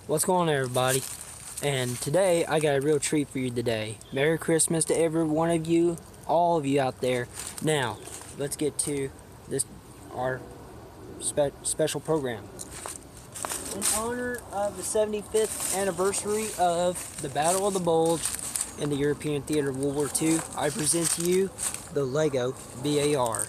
What's going on, everybody? And today I got a real treat for you today. Merry Christmas to every one of you, all of you out there. Now, let's get to our special program. In honor of the 75th anniversary of the Battle of the Bulge in the European theater of World War II, I present to you the Lego B.A.R.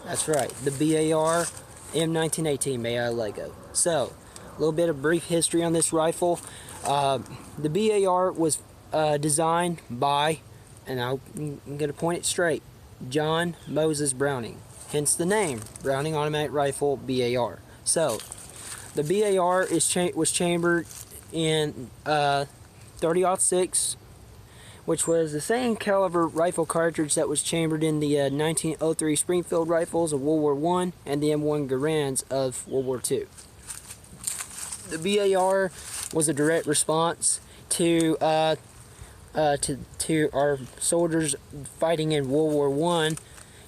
That's right, the B.A.R. M1918 made out of Lego. So, a little bit of brief history on this rifle. The B.A.R. was designed by, and I'm going to point it straight, John Moses Browning. Hence the name, Browning Automatic Rifle B.A.R. So, the B.A.R. was chambered in 30-06, which was the same caliber rifle cartridge that was chambered in the 1903 Springfield rifles of World War I and the M1 Garands of World War II. The B.A.R. was a direct response to our soldiers fighting in World War I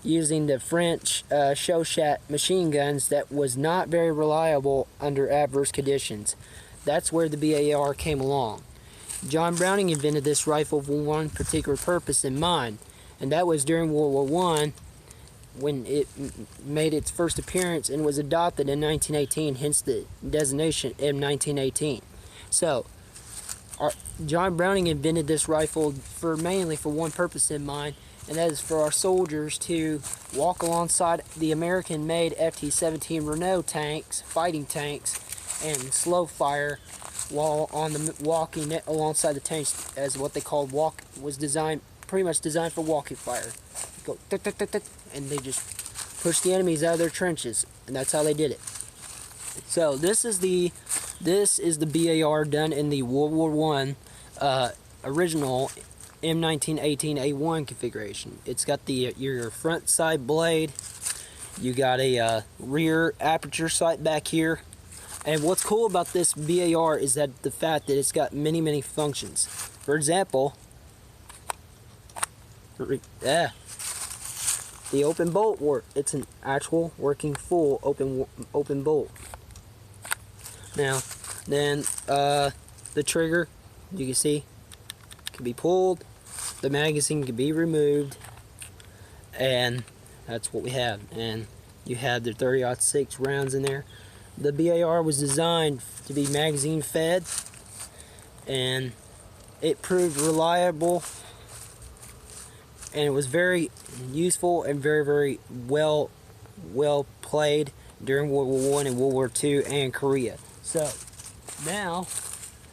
using the French Showshat machine guns that was not very reliable under adverse conditions. That's where the B.A.R. came along. John Browning invented this rifle for one particular purpose in mind, and that was during World War I, when it made its first appearance and was adopted in 1918, hence the designation M1918. So, John Browning invented this rifle mainly for one purpose in mind, and that is for our soldiers to walk alongside the American-made FT-17 Renault tanks, fighting tanks, and slow fire while walking alongside the tanks, as what they called pretty much designed for walking fire. Go tick, tick, tick, tick, and they just push the enemies out of their trenches, and that's how they did it. So this is the B.A.R. done in the World War I original M1918A1 configuration. It's got your front side blade. You got a rear aperture sight back here. And what's cool about this B.A.R. is that the fact that it's got many functions. For example, the open bolt work. It's an actual working full open bolt. Now, then the trigger, you can see, can be pulled. The magazine can be removed, and that's what we have. And you have the 30-06 rounds in there. The B.A.R. was designed to be magazine fed, and it proved reliable, and it was very useful and very well played during World War I and World War II and Korea. So now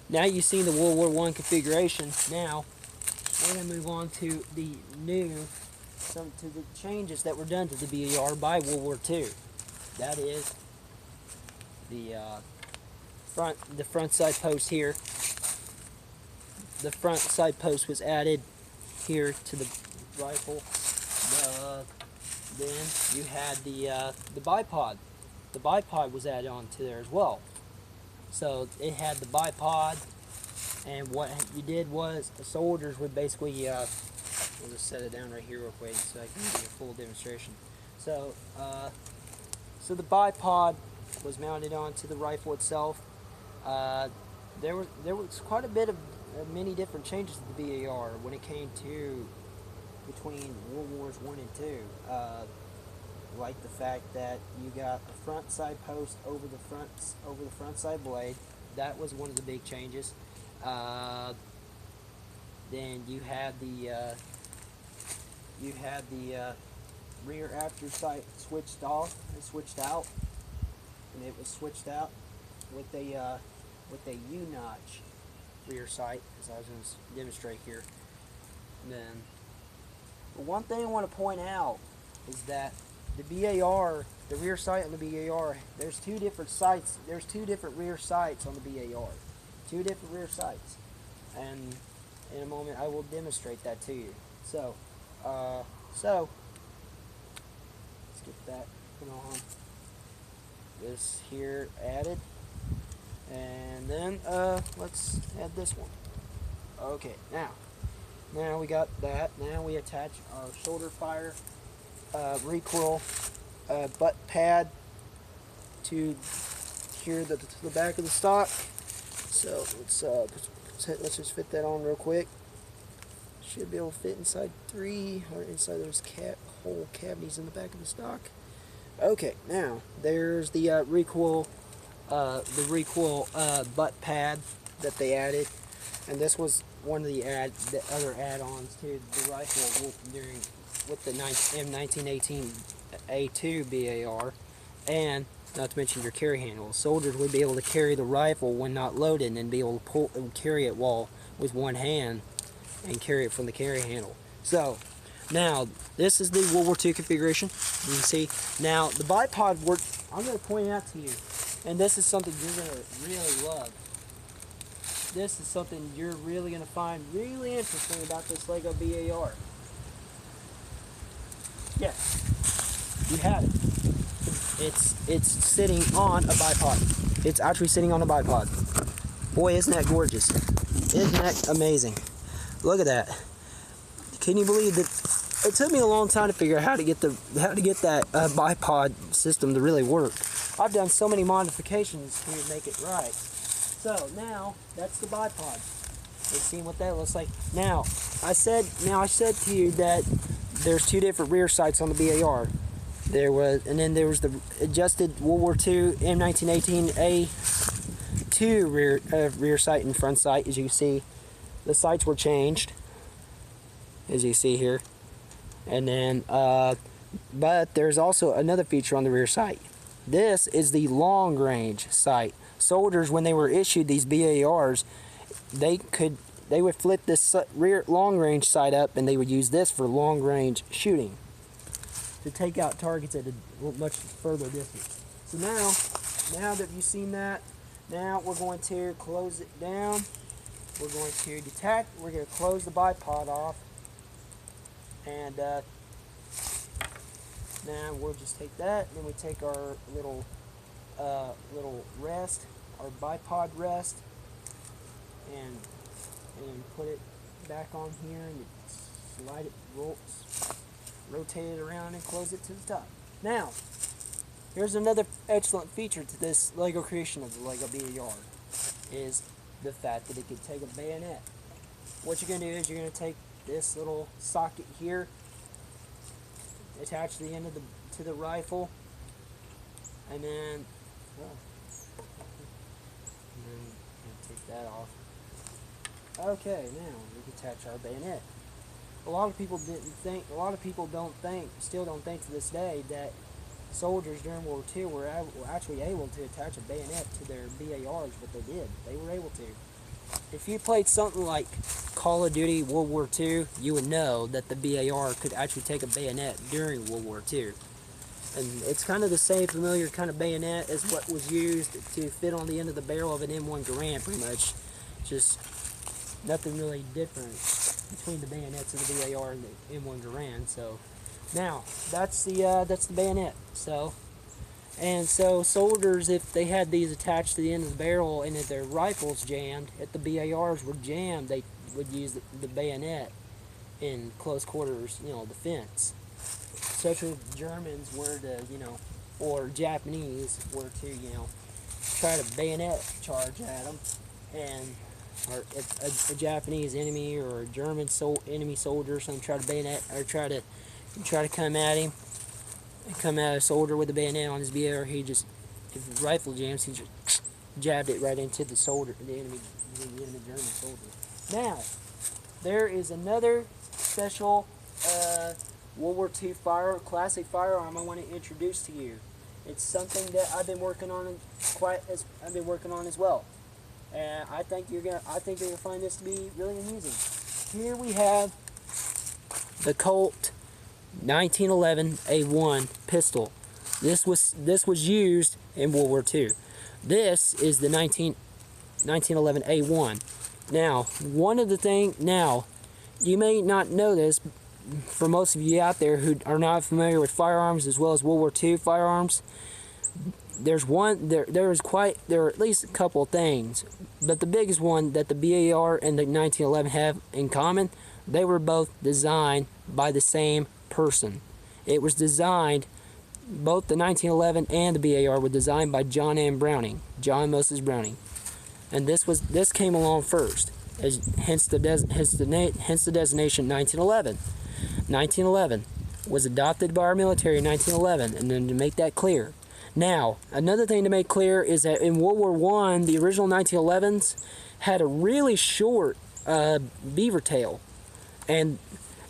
you've seen the World War I configuration. Now we're going to move on to the changes that were done to the B.A.R. by World War II. That is the front side post here. The front side post was added here to the rifle. Then you had the bipod. The bipod was added on to there as well. So it had the bipod, and what you did was the soldiers would basically, we'll just set it down right here real quick so I can give you a full demonstration. So, so the bipod was mounted onto the rifle itself. There was quite a bit of many different changes to the B.A.R. when it came to between World Wars I and II. Like the fact that you got a front side post over the front side blade. That was one of the big changes. Then you had the rear after sight switched off and switched out, and it was switched out with a U-notch rear sight, as I was going to demonstrate here. And then, but one thing I want to point out is that the B.A.R., the rear sight on the B.A.R., there's two different sights. There's two different rear sights on the B.A.R. Two different rear sights, and in a moment I will demonstrate that to you. So let's get that put on. This here added, and then let's add this one. Okay, now we got that. Now we attach our shoulder fire recoil butt pad to here the back of the stock. So let's just fit that on real quick. Should be able to fit inside 3 or inside those hole cavities in the back of the stock. Okay, now there's the recoil butt pad that they added, and this was one of the other add-ons to the rifle with the M1918 A2 B.A.R. and not to mention your carry handle. Soldiers would be able to carry the rifle when not loaded and be able to pull and carry it with one hand and carry it from the carry handle. So now this is the World War II configuration. You can see now the bipod work. I'm going to point it out to you, and this is something you're going to really love. This is something you're really going to find really interesting about this Lego B.A.R. Yes, you have it. It's sitting on a bipod. It's actually sitting on a bipod. Boy, isn't that gorgeous? Isn't that amazing? Look at that. Can you believe that? It took me a long time to figure out how to get that bipod system to really work. I've done so many modifications to make it right. So now that's the bipod. You've seen what that looks like. Now I said to you that there's 2 different rear sights on the B.A.R. And then there was the adjusted World War II M1918 A2 rear sight and front sight. As you can see, the sights were changed, as you see here. And then, but there's also another feature on the rear sight. This is the long range sight. Soldiers, when they were issued these B.A.R.s, they would flip this rear long range sight up, and they would use this for long range shooting to take out targets at a much further distance. So now that you've seen that, now we're going to close it down. We're going to detach. We're going to close the bipod off, and now we'll just take that. Then we take our little rest, our bipod rest, and put it back on here, and slide it, rotate it around, and close it to the top. Now, here's another excellent feature to this Lego creation of the Lego B.A.R. is the fact that it can take a bayonet. What you're going to do is you're going to take this little socket here, attach the end of to the rifle, and then take that off. Okay, now we can attach our bayonet. A lot of people still don't think to this day that soldiers during World War II were actually able to attach a bayonet to their B.A.R.s, but they did. They were able to. If you played something like Call of Duty World War II, you would know that the B.A.R. could actually take a bayonet during World War II. And it's kind of the same familiar kind of bayonet as what was used to fit on the end of the barrel of an M1 Garand, pretty much. Just nothing really different between the bayonets of the B.A.R. and the M1 Garand. So now that's the bayonet. So soldiers, if they had these attached to the end of the barrel and if their rifles jammed, if the B.A.R.s were jammed, they would use the bayonet in close quarters, defense. Such as Germans were to, or Japanese were to, try to bayonet charge at them, and or a Japanese enemy or a German enemy soldier or something try to bayonet or try to come at him, come at a soldier with a bayonet on his B.A.R. He just, if the rifle jams, he just jabbed it right into the enemy German soldier. Now, there is another special World War II classic firearm I want to introduce to you. It's something that I've been working on as well. And I think you're gonna find this to be really amusing. Here we have the Colt 1911 A1 pistol. This was used in World War II. This is the 1911 A1. Now, one of the things, you may not know this, for most of you out there who are not familiar with firearms as well as World War II firearms, there are at least a couple of things, but the biggest one that the B.A.R. and the 1911 have in common, they were both designed by the same person. It was designed, both the 1911 and the B.A.R. were designed by John Moses Browning. and this came along first, hence the designation 1911. 1911 was adopted by our military in 1911, and then to make that clear. Now, another thing to make clear is that in World War I, the original 1911s had a really short beaver tail, and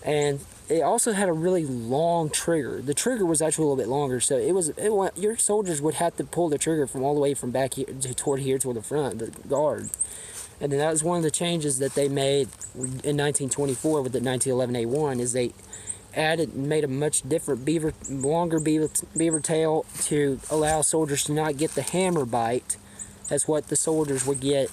it also had a really long trigger. The trigger was actually a little bit longer, so your soldiers would have to pull the trigger from all the way from back here toward the front, the guard. And then that was one of the changes that they made in 1924 with the 1911A1, is they made a much different longer beaver tail to allow soldiers to not get the hammer bite as what the soldiers would get.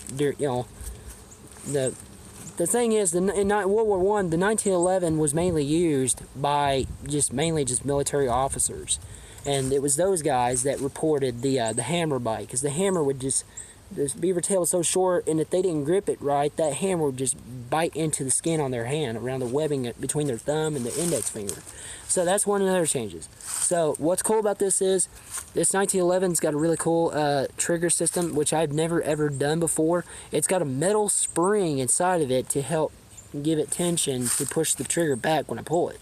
The thing is, in World War I, the 1911 was mainly used by mainly just military officers, and it was those guys that reported the hammer bite, because the hammer would this beaver tail was so short, and if they didn't grip it right, that hammer would just bite into the skin on their hand, around the webbing between their thumb and the index finger. So that's one of the other changes. So what's cool about this is, this 1911's got a really cool trigger system, which I've never ever done before. It's got a metal spring inside of it to help give it tension to push the trigger back when I pull it.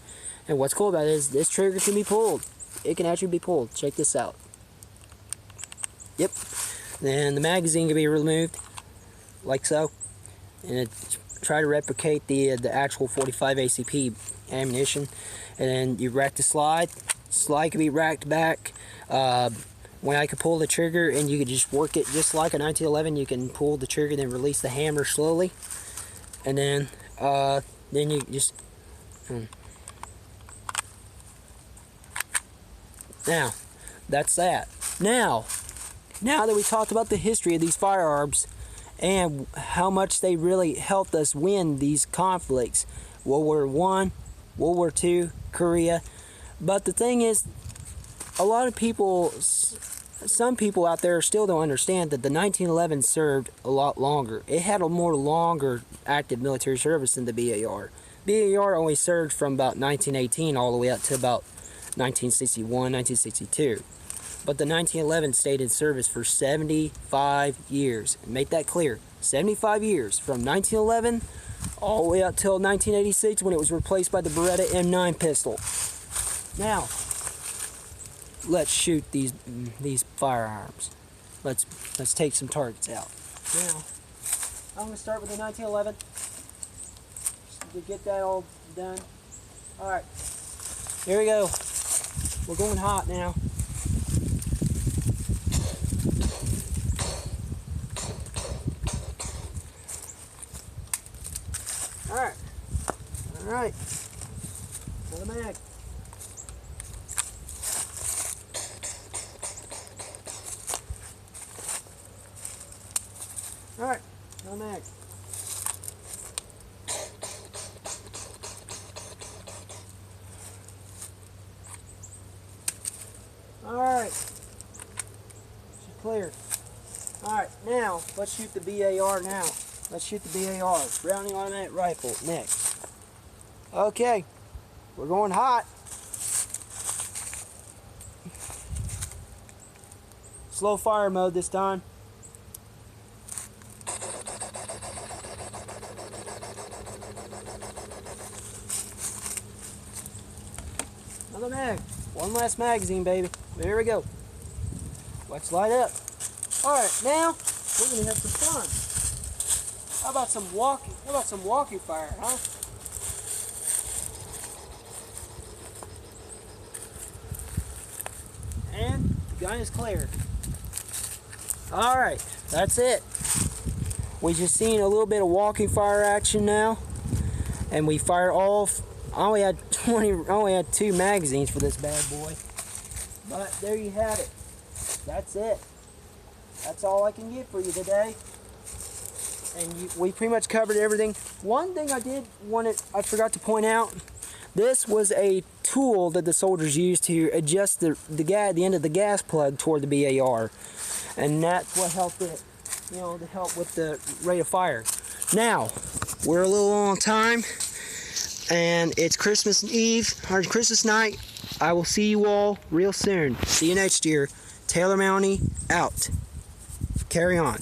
And what's cool about it is, this trigger can be pulled. It can actually be pulled. Check this out. Yep. Then the magazine can be removed, like so, and try to replicate the actual 45 ACP ammunition. And then you rack the slide. Slide can be racked back. When I could pull the trigger, and you could just work it just like a 1911. You can pull the trigger, then release the hammer slowly, and then you just. Now, that's that. Now that we talked about the history of these firearms and how much they really helped us win these conflicts, World War I, World War II, Korea. But the thing is, some people out there still don't understand that the 1911 served a lot longer. It had a more longer active military service than the B.A.R. B.A.R. only served from about 1918 all the way up to about 1961, 1962. But the 1911 stayed in service for 75 years. Make that clear. 75 years. From 1911 all the way up till 1986, when it was replaced by the Beretta M9 pistol. Now, let's shoot these firearms. Let's take some targets out. Now, I'm going to start with the 1911. Just to get that all done. Alright. Here we go. We're going hot now. Alright, another mag. Alright, another mag. Alright, she's clear. Alright, now let's shoot the B.A.R. now. Let's shoot the B.A.R. Browning automatic rifle next. Okay, we're going hot. Slow fire mode this time. Another mag. One last magazine, baby. There we go. Let's light up. Alright, now we're gonna have some fun. How about some walkie fire, huh? And the gun is clear. Alright, that's it. We just seen a little bit of walking fire action now. And we fired off. I only had 2 magazines for this bad boy. But there you have it. That's it. That's all I can get for you today. And we pretty much covered everything. One thing I forgot to point out. This was a tool that the soldiers used to adjust the end of the gas plug toward the B.A.R. And that's what helped it, to help with the rate of fire. Now, we're a little on time, and it's Christmas Eve, or Christmas night. I will see you all real soon. See you next year. Taylor Mountie out. Carry on.